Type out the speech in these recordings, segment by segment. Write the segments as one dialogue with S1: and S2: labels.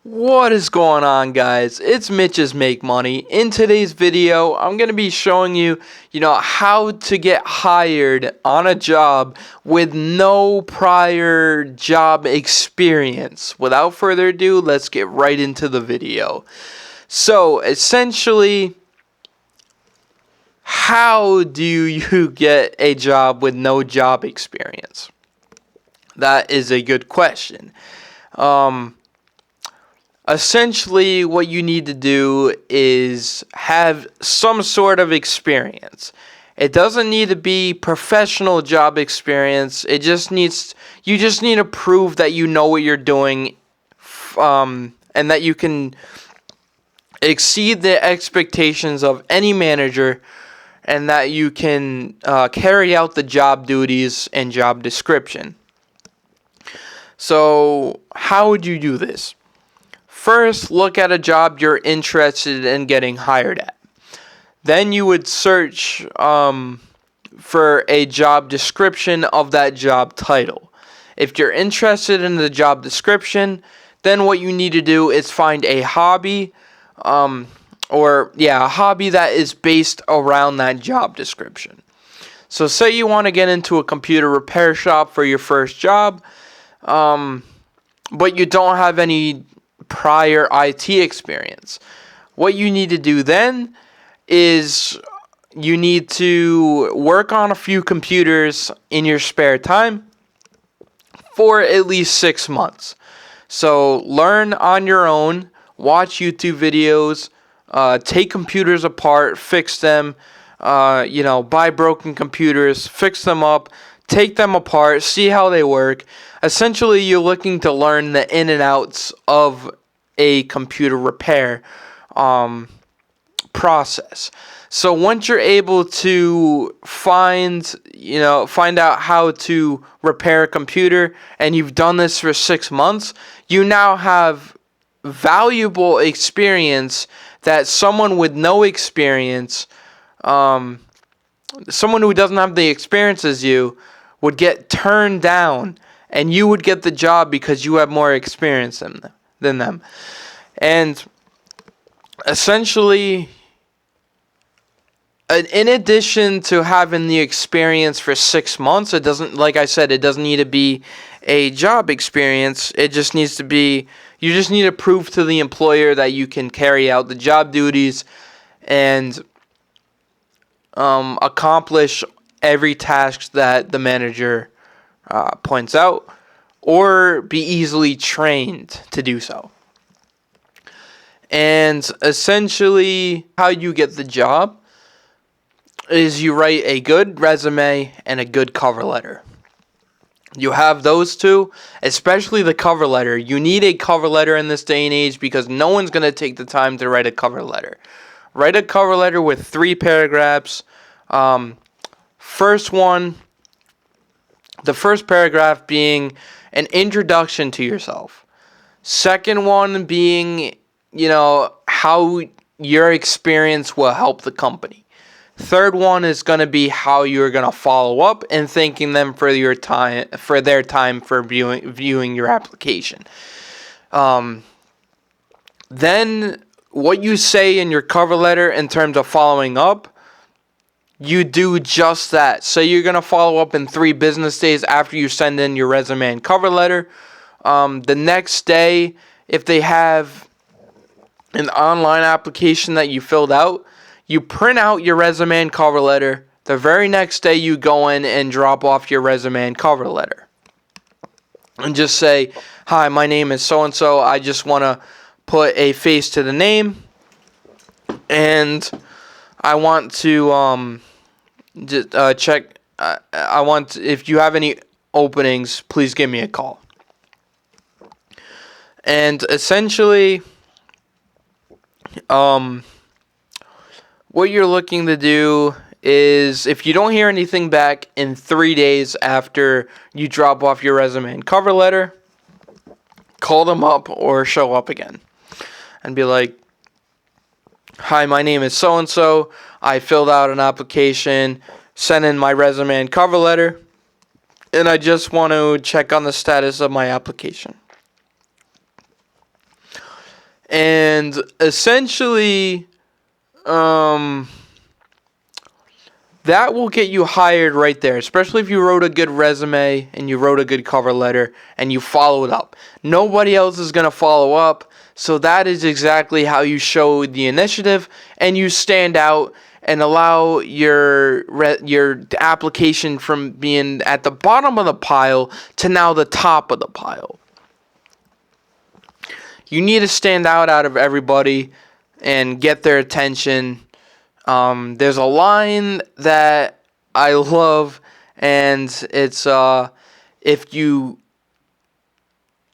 S1: What is going on, guys? It's Mitch's Make Money. In today's video, I'm going to be showing you, how to get hired on a job with no prior job experience. Without further ado, let's get right into the video. So, essentially, how do you get a job with no job experience? That is a good question. Essentially, what you need to do is have some sort of experience. It doesn't need to be professional job experience. You just need to prove that you know what you're doing, and that you can exceed the expectations of any manager, and that you can carry out the job duties and job description. So, how would you do this? First, look at a job you're interested in getting hired at. Then you would search for a job description of that job title. If you're interested in the job description, then what you need to do is find a hobby, a hobby that is based around that job description. So say you want to get into a computer repair shop for your first job, but you don't have any prior IT experience. What you need to do then is you need to work on a few computers in your spare time for at least 6 months. So learn on your own, watch YouTube videos, take computers apart, fix them, buy broken computers, fix them up, take them apart, see how they work. Essentially, you're looking to learn the in and outs of a computer repair process. So once you're able to find out how to repair a computer, and you've done this for 6 months, you now have valuable experience that someone with no experience, someone who doesn't have the experience as you, would get turned down, and you would get the job because you have more experience than them. And essentially, in addition to having the experience for 6 months, it doesn't need to be a job experience. It just needs to be, you just need to prove to the employer that you can carry out the job duties and accomplish every task that the manager points out, or be easily trained to do so. And essentially, how you get the job is you write a good resume and a good cover letter. You have those two, especially the cover letter. You need a cover letter in this day and age because no one's going to take the time to write a cover letter. Write a cover letter with 3 paragraphs. The first paragraph being an introduction to yourself. Second one being, how your experience will help the company. Third one is going to be how you're going to follow up and thanking them for their time for viewing your application. Then what you say in your cover letter in terms of following up, you do just that. So you're going to follow up in 3 business days after you send in your resume and cover letter. The next day, if they have an online application that you filled out, you print out your resume and cover letter. The very next day, you go in and drop off your resume and cover letter. And just say, "Hi, my name is so-and-so. I just want to put a face to the name. And I want to check. If you have any openings, please give me a call." And essentially, what you're looking to do is, if you don't hear anything back in 3 days after you drop off your resume and cover letter, call them up or show up again and be like, "Hi, my name is so-and-so. I filled out an application, sent in my resume and cover letter, and I just want to check on the status of my application." And essentially, that will get you hired right there, especially if you wrote a good resume and you wrote a good cover letter and you followed up. Nobody else is going to follow up, so that is exactly how you show the initiative and you stand out and allow your application from being at the bottom of the pile to now the top of the pile. You need to stand out of everybody and get their attention. There's a line that I love, and it's if you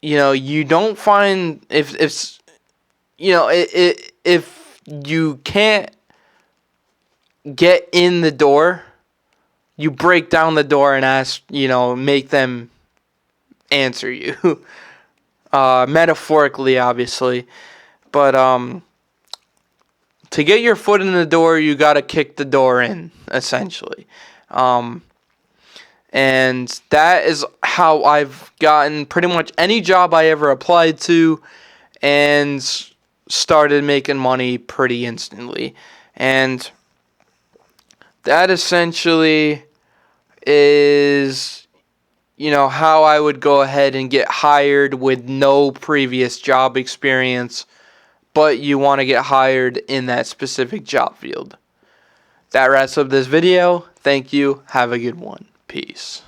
S1: don't find if you can't get in the door, you break down the door and ask, make them answer you. Metaphorically, obviously, but to get your foot in the door, you got to kick the door in, essentially. And that is how I've gotten pretty much any job I ever applied to and started making money pretty instantly. And that essentially is, how I would go ahead and get hired with no previous job experience, but you want to get hired in that specific job field. That wraps up this video. Thank you. Have a good one. Peace.